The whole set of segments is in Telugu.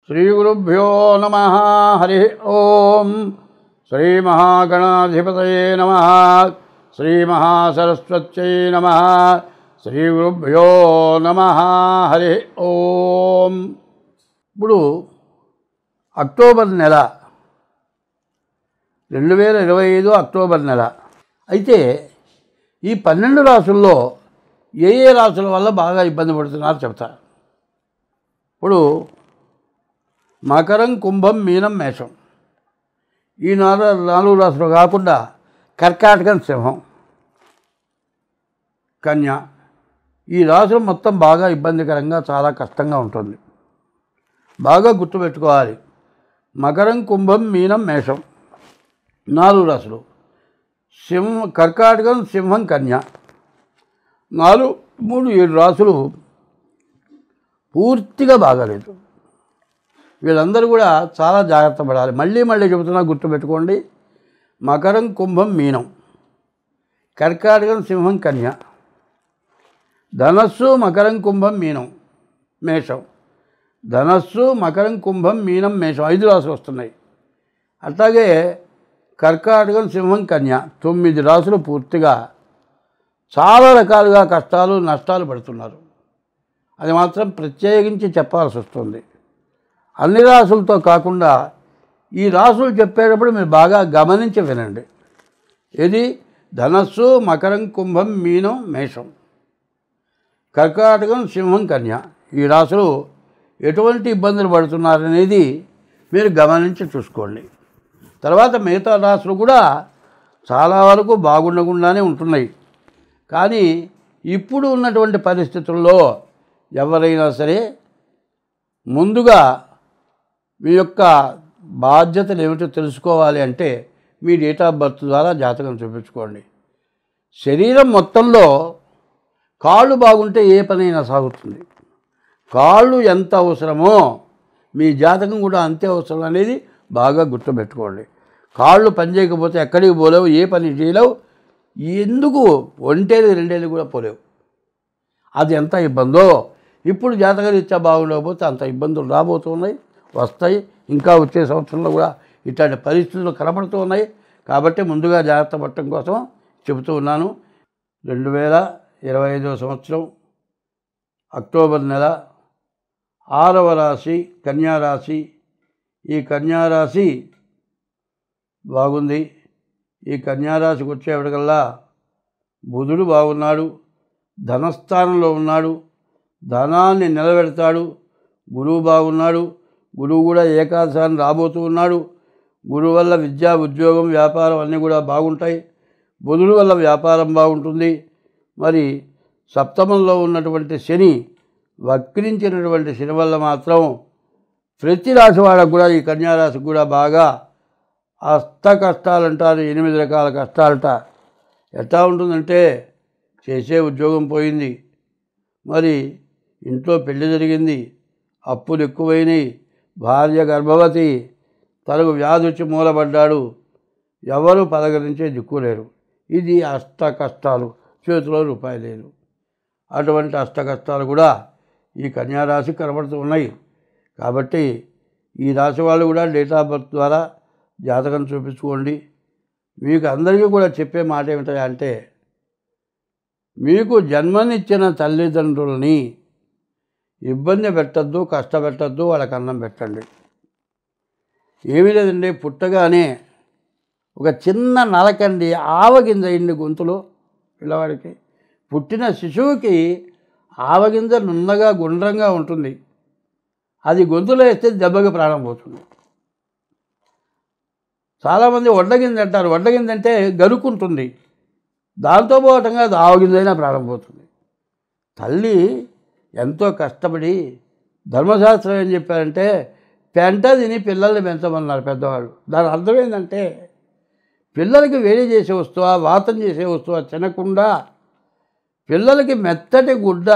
శ్రీగురుభ్యో నమః. హరి ఓం. శ్రీమహాగణాధిపతయే నమః. శ్రీమహాసరస్వత్యై నమః. శ్రీగురుభ్యో నమః. హరి ఓం. ఇప్పుడు అక్టోబర్ నెల 2025 అక్టోబర్ నెల అయితే ఈ 12 రాసుల్లో ఏ రాసుల వల్ల బాగా ఇబ్బంది పడుతున్నారో చెప్తా. ఇప్పుడు మకరం, కుంభం, మీనం, మేషం ఈ నాలుగు రాసులు కాకుండా కర్కాటకం, సింహం, కన్య ఈ రాసులు మొత్తం బాగా ఇబ్బందికరంగా చాలా కష్టంగా ఉంటుంది. బాగా గుర్తుపెట్టుకోవాలి. మకరం, కుంభం, మీనం, మేషం 4 రాసులు. కర్కాటకం, సింహం, కన్య 7 రాసులు పూర్తిగా బాగాలేదు. వీళ్ళందరూ కూడా చాలా జాగ్రత్త పడాలి. మళ్ళీ చెబుతున్నా, గుర్తుపెట్టుకోండి. మకరం, కుంభం, మీనం, కర్కాటకం, సింహం, కన్య, ధనస్సు, మకరం, కుంభం, మీనం, మేషం, ధనస్సు, మకరం, కుంభం, మీనం, మేషం 5 రాసులు వస్తున్నాయి. అట్లాగే కర్కాటకం, సింహం, కన్య 9 రాసులు పూర్తిగా చాలా రకాలుగా కష్టాలు నష్టాలు పడుతున్నారు. అది మాత్రం ప్రత్యేకించి చెప్పాల్సి వస్తుంది. అన్ని రాసులతో కాకుండా ఈ రాసులు చెప్పేటప్పుడు మీరు బాగా గమనించి వినండి. ఇది ధనస్సు, మకరం, కుంభం, మీనం, మేషం, కర్కాటకం, సింహం, కన్య ఈ రాసులు ఎటువంటి ఇబ్బందులు పడుతున్నారనేది మీరు గమనించి చూసుకోండి. తర్వాత మిగతా రాసులు కూడా చాలా వరకు బాగుండకుండానే ఉంటున్నాయి. కానీ ఇప్పుడు ఉన్నటువంటి పరిస్థితుల్లో ఎవరైనా సరే ముందుగా మీ యొక్క బాధ్యతలు ఏమిటో తెలుసుకోవాలి అంటే మీ డేట్ ఆఫ్ బర్త్ ద్వారా జాతకం చూపించుకోండి. శరీరం మొత్తంలో కాళ్ళు బాగుంటే ఏ పనైనా సాగుతుంది. కాళ్ళు ఎంత అవసరమో మీ జాతకం కూడా అంతే అవసరం అనేది బాగా గుర్తుపెట్టుకోండి. కాళ్ళు పనిచేయకపోతే ఎక్కడికి పోలేవు, ఏ పని చేయలేవు. ఎందుకు 1 ఏళ్ళు 2 ఏళ్ళు కూడా పోలేవు. అది ఎంత ఇబ్బందో ఇప్పుడు జాతకరీత్యా బాగుండకపోతే అంత ఇబ్బందులు రాబోతున్నాయి, వస్తాయి. ఇంకా వచ్చే సంవత్సరంలో కూడా ఇట్లాంటి పరిస్థితులు కనబడుతూ ఉన్నాయి. కాబట్టి ముందుగా జాగ్రత్త పడటం కోసం చెబుతూ ఉన్నాను. 2025 సంవత్సరం అక్టోబర్ నెల 6వ రాశి కన్యారాశి. ఈ కన్యారాశి బాగుంది. ఈ కన్యారాశికి వచ్చేప్పటికల్లా బుధుడు బాగున్నాడు, ధనస్థానంలో ఉన్నాడు, ధనాన్ని నిలబెడతాడు. గురువు బాగున్నాడు. గురువు కూడా ఏకాదశాన్ని రాబోతూ ఉన్నాడు. గురువు వల్ల విద్య, ఉద్యోగం, వ్యాపారం అన్నీ కూడా బాగుంటాయి. బుధుడు వల్ల వ్యాపారం బాగుంటుంది. మరి సప్తమంలో ఉన్నటువంటి శని, వక్రించినటువంటి శని వల్ల మాత్రం ప్రతి రాశి వాళ్ళకు కూడా ఈ కన్యారాశికి కూడా బాగా అష్ట కష్టాలంటారు. 8 రకాల కష్టాలట. ఎట్లా ఉంటుందంటే చేసే ఉద్యోగం పోయింది, మరి ఇంట్లో పెళ్లి జరిగింది, అప్పులు ఎక్కువైనాయి, భార్య గర్భవతి, తనకు వ్యాధి వచ్చి మూలపడ్డాడు, ఎవరు పలకరించే దిక్కులేరు. ఇది అష్ట కష్టాలు. చేతిలో రూపాయి లేదు. అటువంటి అష్ట కష్టాలు కూడా ఈ కన్యారాశి కనబడుతూ ఉన్నాయి. కాబట్టి ఈ రాశి వాళ్ళు కూడా డేట్ ఆఫ్ బర్త్ ద్వారా జాతకం చూపించుకోండి. మీకు అందరికీ కూడా చెప్పే మాట ఏమిటంటే మీకు జన్మనిచ్చిన తల్లిదండ్రులని ఇబ్బంది పెట్టద్దు, కష్టపెట్టద్దు, వాళ్ళకి అన్నం పెట్టండి. ఏమీ లేదండి, పుట్టగానే ఒక చిన్న నలకండి ఆవగింజ అయింది గొంతులో పిల్లవాడికి. పుట్టిన శిశువుకి ఆవగింజ నున్నగా గుండ్రంగా ఉంటుంది. అది గొంతులో వేస్తే దెబ్బకి ప్రాణం పోతుంది. చాలామంది వడ్డగింజ అంటారు. వడ్డగింజ అంటే గరుకుంటుంది. దాంతో పోవటంగా ఆవగింజైనా ప్రాణం పోతుంది. తల్లి ఎంతో కష్టపడి, ధర్మశాస్త్రం ఏం చెప్పారంటే పెంట తిని పిల్లల్ని పెంచమన్నారు పెద్దవాళ్ళు. దాని అర్థం ఏంటంటే పిల్లలకి వేడి చేసే వస్తువా, వాతం చేసే వస్తువా తినకుండా పిల్లలకి మెత్తటి గుడ్డ,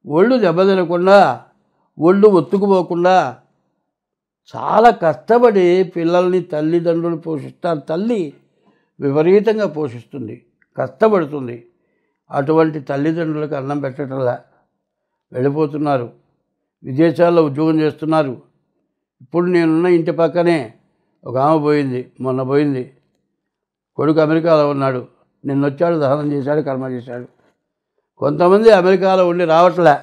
ఒళ్ళు దెబ్బతినకుండా, ఒళ్ళు ఒత్తుకుపోకుండా చాలా కష్టపడి పిల్లల్ని తల్లిదండ్రులు పోషిస్తారు. తల్లి విపరీతంగా పోషిస్తుంది, కష్టపడుతుంది. అటువంటి తల్లిదండ్రులకు అన్నం పెట్టడంలా వెళ్ళిపోతున్నారు. విదేశాల్లో ఉద్యోగం చేస్తున్నారు. ఇప్పుడు నేనున్న ఇంటి పక్కనే ఒక ఆమె పోయింది, మొన్న పోయింది. కొడుకు అమెరికాలో ఉన్నాడు, నిన్నొచ్చాడు, దహనం చేశాడు, కర్మ చేశాడు. కొంతమంది అమెరికాలో ఉండి రావట్లే.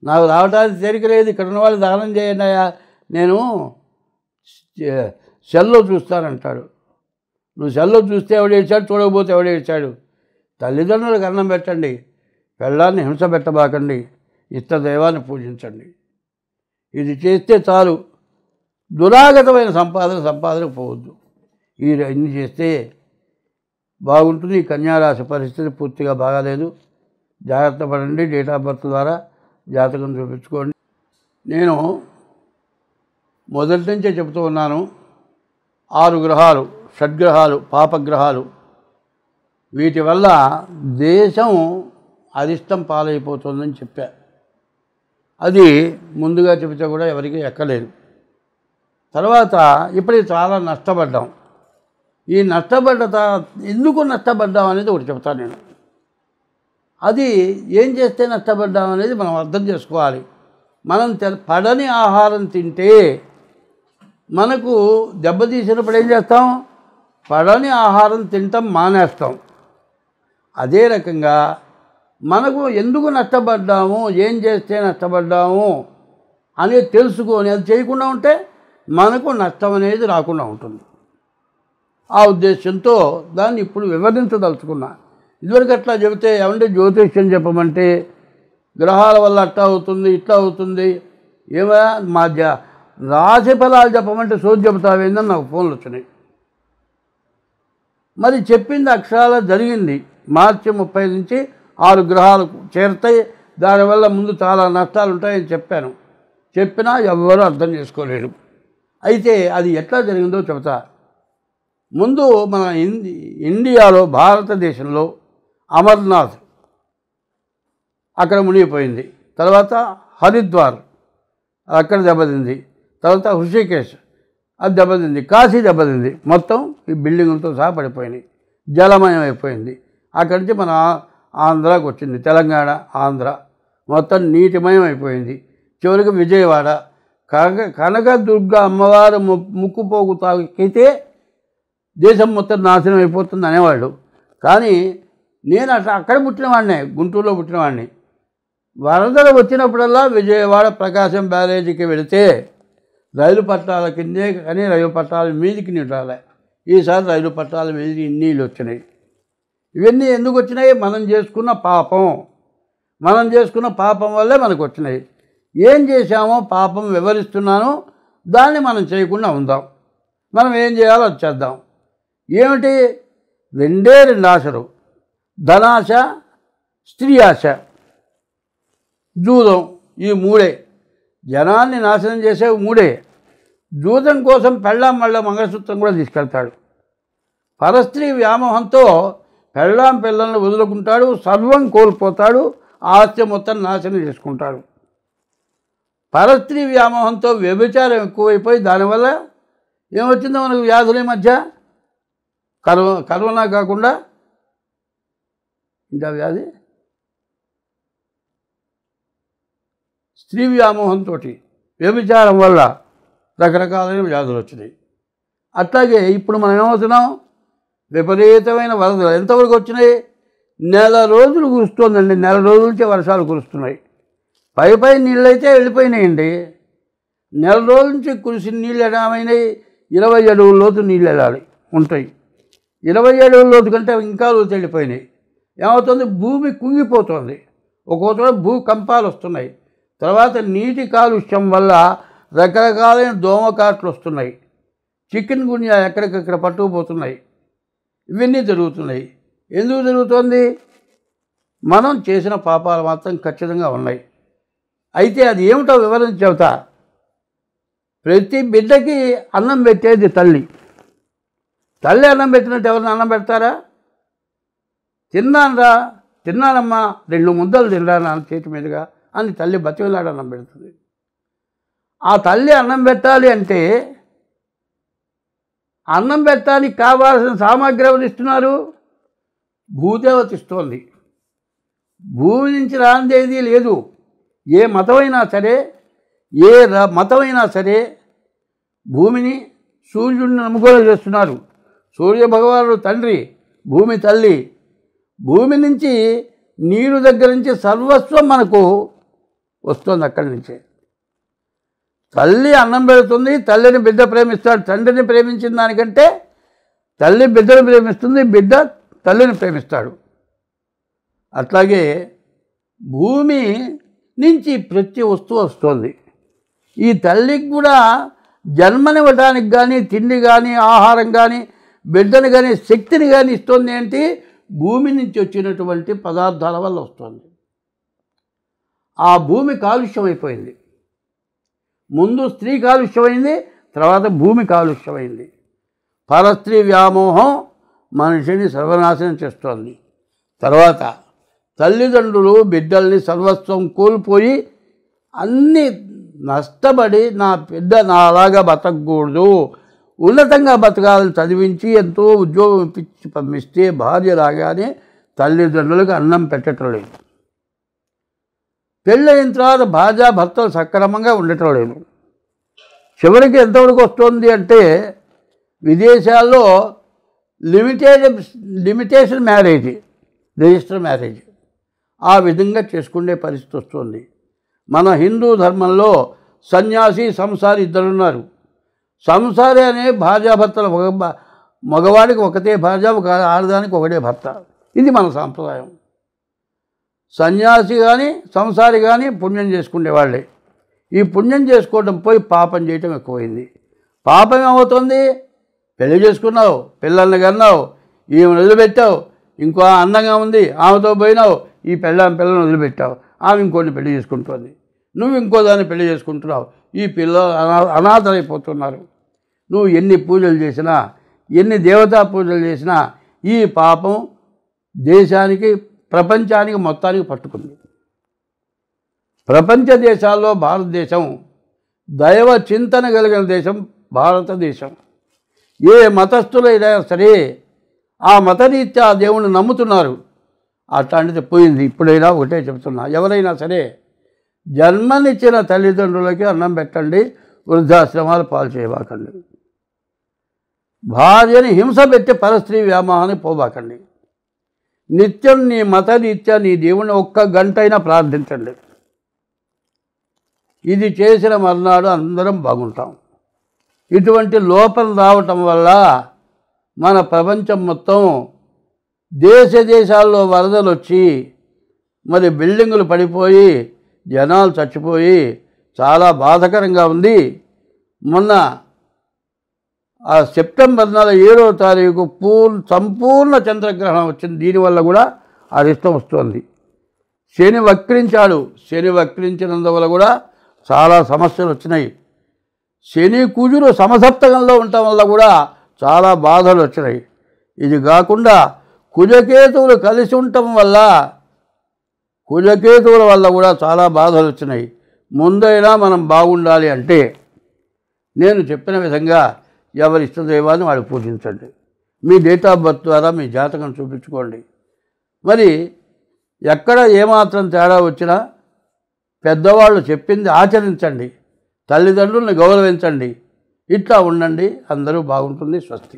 నాకు రావటానికి తేలిక లేదు, ఇక్కడ ఉన్న వాళ్ళు దహనం చేయండి అయ్యా, నేను సెల్లో చూస్తానంటాడు. నువ్వు సెల్లో చూస్తే ఎవడేడ్చాడు, చూడకపోతే ఎవడేడ్చాడు? తల్లిదండ్రులకు అన్నం పెట్టండి, పెళ్ళాన్ని హింస పెట్టబాకండి, ఇష్టదైవాన్ని పూజించండి. ఇది చేస్తే చాలు. దురాగతమైన సంపాదనకు పోవద్దు. ఇన్ని చేస్తే బాగుంటుంది. ఈ కన్యారాశి పరిస్థితి పూర్తిగా బాగాలేదు, జాగ్రత్త పడండి. డేట్ ఆఫ్ బర్త్ ద్వారా జాతకం చూపించుకోండి. నేను మొదటి నుంచే చెబుతూ ఉన్నాను, 6 గ్రహాలు, షడ్గ్రహాలు, పాపగ్రహాలు, వీటి వల్ల దేశం అరిష్టం పాలైపోతుందని చెప్పా. అది ముందుగా చెబితే కూడా ఎవరికీ ఎక్కలేదు. తర్వాత ఇప్పటికి చాలా నష్టపడ్డాం. ఈ ఎందుకు నష్టపడ్డాం అనేది ఒకటి చెప్తాను నేను. అది ఏం చేస్తే నష్టపడ్డాం అనేది మనం అర్థం చేసుకోవాలి. మనం పడని ఆహారం తింటే మనకు దెబ్బతీసినప్పుడు ఏం చేస్తాం? పడని ఆహారం తినటం మానేస్తాం. అదే రకంగా మనకు ఎందుకు నష్టపడ్డాము, ఏం చేస్తే నష్టపడ్డాము అనేది తెలుసుకొని అది చేయకుండా ఉంటే మనకు నష్టం అనేది రాకుండా ఉంటుంది. ఆ ఉద్దేశంతో దాన్ని ఇప్పుడు వివరించదలుచుకున్నా. ఇదివరకు అట్లా చెబితే ఏమంటే జ్యోతిష్యం చెప్పమంటే గ్రహాల వల్ల అట్లా అవుతుంది, ఇట్లా అవుతుంది, ఏమో మా రాశి ఫలాలు చెప్పమంటే సోది చెబుతావేందని నాకు ఫోన్లు వచ్చినాయి. మరి చెప్పింది అక్షరాల జరిగింది. మార్చి 30 నుంచి 6 గ్రహాలు చేరుతాయి, దానివల్ల ముందు చాలా నష్టాలు ఉంటాయని చెప్పాను. చెప్పినా ఎవ్వరూ అర్థం చేసుకోలేరు. అయితే అది ఎట్లా జరిగిందో చెబుతా. ముందు మన ఇండియాలో, భారతదేశంలో అమర్నాథ్ అక్కడ మునిగిపోయింది. తర్వాత హరిద్వార్ అక్కడ దెబ్బతింది. తర్వాత హృషికేశ్ అది దెబ్బతింది. కాశీ దెబ్బతింది. మొత్తం ఈ బిల్డింగులతో సహా పడిపోయినాయి, జలమయం అయిపోయింది. అక్కడి నుంచి మన ఆంధ్రాకి వచ్చింది, తెలంగాణ, ఆంధ్ర మొత్తం నీటిమయం అయిపోయింది. చివరికి విజయవాడ కనకదుర్గ అమ్మవారు ముక్కుపోగు తాకితే దేశం మొత్తం నాశనం అయిపోతుంది అనేవాళ్ళు. కానీ నేను అక్కడ పుట్టినవాడినే, గుంటూరులో పుట్టినవాడిని. వరదలు వచ్చినప్పుడల్లా విజయవాడ ప్రకాశం బ్యారేజీకి వెళితే రైలు పట్టాల కిందే, కానీ రైలు పట్టాల మీదికి నీళ్ళు రాలే. ఈసారి రైలు పట్టాల మీదకి నీళ్ళు వచ్చినాయి. ఇవన్నీ ఎందుకు వచ్చినాయి? మనం చేసుకున్న పాపం వల్లే మనకు వచ్చినాయి. ఏం చేశామో పాపం వివరిస్తున్నాను, దాన్ని మనం చేయకుండా ఉందాం. మనం ఏం చేయాలో అది చేద్దాం. ఏమిటి? 2 ఆశలు, ధనాశ, స్త్రీ ఆశ, జూదం. ఈ 3 జనాన్ని నాశనం చేసే 3. జూదం కోసం పెళ్ళాం మళ్ళీ మంగళసూత్రం కూడా తీసుకెళ్తాడు. పరస్త్రీ వ్యామోహంతో పెళ్ళాం పిల్లల్ని వదులుకుంటాడు, సర్వం కోల్పోతాడు, ఆస్తి మొత్తం నాశనం చేసుకుంటాడు. పరస్త్రీ వ్యామోహంతో వ్యభిచారం ఎక్కువైపోయి దానివల్ల ఏమొచ్చిందో మనకు వ్యాధుల మధ్య కరోనా కాకుండా ఇంకా వ్యాధి, స్త్రీ వ్యామోహంతో వ్యభిచారం వల్ల రకరకాలైన వ్యాధులు వచ్చినాయి. అట్లాగే ఇప్పుడు మనం ఏమవుతున్నాం? విపరీతమైన వరదలు ఎంతవరకు వచ్చినాయి? 1 రోజులు కురుస్తోందండి. 1 రోజుల నుంచే వర్షాలు కురుస్తున్నాయి. పై నీళ్ళైతే వెళ్ళిపోయినాయండి. 1 రోజుల నుంచి కురిసిన నీళ్ళు ఏమైనాయి? 20 అడుగుల లోతు నీళ్ళు వెళ్ళాలి ఉంటాయి. 20 అడుగుల లోతు కంటే ఇంకా లోతు వెళ్ళిపోయినాయి. ఏమవుతుంది? భూమి కుంగిపోతుంది. ఒక్కొక్క భూకంపాలు వస్తున్నాయి. తర్వాత నీటి కాలుష్యం వల్ల రకరకాలైన దోమకాట్లు వస్తున్నాయి. చికెన్ గున్యా ఎక్కడికక్కడ పట్టుకుపోతున్నాయి. ఇవన్నీ జరుగుతున్నాయి. ఎందుకు జరుగుతుంది? మనం చేసిన పాపాలు మాత్రం ఖచ్చితంగా ఉన్నాయి. అయితే అది ఏమిటో వివరించి చెబుతా. ప్రతి బిడ్డకి అన్నం పెట్టేది తల్లి. తల్లి అన్నం పెట్టినట్టు ఎవరిని అన్నం పెడతారా? తిన్నానమ్మా 2 ముద్దలు తిన్నా నా చేతి మీదుగా అని తల్లి బతికిలాడి అన్నం పెడుతుంది. ఆ తల్లి అన్నం పెట్టాలి అంటే అన్నం పెట్టడానికి కావాల్సిన సామాగ్రి ఎవరు ఇస్తున్నారు? భూదేవత ఇస్తోంది. భూమి నుంచి రానిదేది లేదు. ఏ మతమైనా సరే, ఏ మతమైనా సరే భూమిని, సూర్యుడిని నమ్ముకొని చేస్తున్నారు. సూర్య భగవానుడు తండ్రి, భూమి తల్లి. భూమి నుంచి, నీరు దగ్గర నుంచి సర్వస్వం మనకు వస్తుంది. అక్కడి నుంచే తల్లి అన్నం పెడుతుంది, తల్లిని బిడ్డ ప్రేమిస్తాడు. తండ్రిని ప్రేమించిన దానికంటే తల్లి బిడ్డను ప్రేమిస్తుంది, బిడ్డ తల్లిని ప్రేమిస్తాడు. అట్లాగే భూమి నుంచి ప్రతి వస్తువు వస్తుంది. ఈ తల్లికి కూడా జన్మనివ్వడానికి కానీ, తిండి కానీ, ఆహారం కానీ, బిడ్డను కానీ, శక్తిని కానీ ఇస్తుంది. ఏంటి? భూమి నుంచి వచ్చినటువంటి పదార్థాల వల్ల వస్తుంది. ఆ భూమి కాలుష్యం అయిపోయింది. ముందు స్త్రీ కాలుష్యమైంది, తర్వాత భూమి కాలుష్యమైంది. పరస్త్రీ వ్యామోహం మనిషిని సర్వనాశనం చేస్తోంది. తర్వాత తల్లిదండ్రులు బిడ్డల్ని సర్వస్వం కోల్పోయి అన్నీ నష్టపడి, నా బిడ్డ నా అలాగా బతకూడదు, ఉన్నతంగా బతకాలని చదివించి ఎంతో ఉద్యోగం ఇప్పించి పంపిస్తే భార్య రాగానే తల్లిదండ్రులకు అన్నం పెట్టడం లేదు. పెళ్ళైన తర్వాత భార్యాభర్తలు సక్రమంగా ఉండటం లేదు. చివరికి ఎంతవరకు వస్తుంది అంటే విదేశాల్లో లిమిటేషన్ మ్యారేజ్, రిజిస్టర్ మ్యారేజ్ ఆ విధంగా చేసుకునే పరిస్థితి వస్తుంది. మన హిందూ ధర్మంలో సన్యాసి, సంసారి ఇద్దరున్నారు. సంసారి అనే భార్యాభర్తలు, మగవాడికి ఒకటే భార్య, ఒక ఆడదానికి ఒకటే భర్త. ఇది మన సాంప్రదాయం. సన్యాసి కానీ, సంసారి కానీ పుణ్యం చేసుకునేవాళ్ళే. ఈ పుణ్యం చేసుకోవడం పోయి పాపం చేయటం ఎక్కువైంది. పాపం ఏమవుతుంది? పెళ్లి చేసుకున్నావు, పిల్లల్ని కన్నావు, ఈమెను వదిలిపెట్టావు, ఇంకో అందంగా ఉంది ఆమెతో పోయినావు, ఈ పిల్లని వదిలిపెట్టావు, ఆమె ఇంకోటి పెళ్లి చేసుకుంటుంది, నువ్వు ఇంకో దాన్ని పెళ్లి చేసుకుంటున్నావు. ఈ పిల్లలు అనాథలైపోతున్నారు. నువ్వు ఎన్ని పూజలు చేసినా, ఎన్ని దేవతా పూజలు చేసినా ఈ పాపం దేశానికి, ప్రపంచానికి మొత్తానికి పట్టుకుంది. ప్రపంచ దేశాల్లో భారతదేశం దైవ చింతన కలిగిన దేశం భారతదేశం. ఏ మతస్థులైనా సరే ఆ మతరీత్యా దేవుణ్ణి నమ్ముతున్నారు. అట్లాంటిది పోయింది. ఇప్పుడైనా ఒకటే చెప్తున్నా, ఎవరైనా సరే జన్మనిచ్చిన తల్లిదండ్రులకి అన్నం పెట్టండి, వృద్ధాశ్రమాలు పాలు చేయబాకండి. భార్యని హింస పెట్టి పరస్త్రీ వ్యామోహాన్ని పోబాకండి. నిత్యం నీ మతరీత్యా నీ దేవుని ఒక్క గంటైనా ప్రార్థించండి. ఇది చేసిన మర్నాడు అందరం బాగుంటాం. ఇటువంటి లోపం రావటం వల్ల మన ప్రపంచం మొత్తం దేశాల్లో వరదలు వచ్చి మరి బిల్డింగులు పడిపోయి జనాలు చచ్చిపోయి చాలా బాధాకరంగా ఉంది. మొన్న ఆ సెప్టెంబర్ 7వ తారీఖు సంపూర్ణ చంద్రగ్రహణం వచ్చింది. దీనివల్ల కూడా అరిష్టం వస్తుంది. శని వక్రించాడు. శని వక్రించినందువల్ల కూడా చాలా సమస్యలు వచ్చినాయి. శని కుజుడు సమసప్తకంలో ఉండటం వల్ల కూడా చాలా బాధలు వచ్చినాయి. ఇది కాకుండా కుజకేతువులు కలిసి ఉండటం వల్ల, కుజకేతువుల వల్ల కూడా చాలా బాధలు వచ్చినాయి. ముందైనా మనం బాగుండాలి అంటే నేను చెప్పిన విధంగా ఎవరి ఇష్టదైవాన్ని వాడు పూజించండి. మీ డేట్ ఆఫ్ బర్త్ ద్వారా మీ జాతకం చూపించుకోండి. మరి ఎక్కడ ఏమాత్రం తేడా వచ్చినా పెద్దవాళ్ళు చెప్పింది ఆచరించండి. తల్లిదండ్రుల్ని గౌరవించండి. ఇట్లా ఉండండి. అందరూ బాగుంటుంది. స్వస్తి.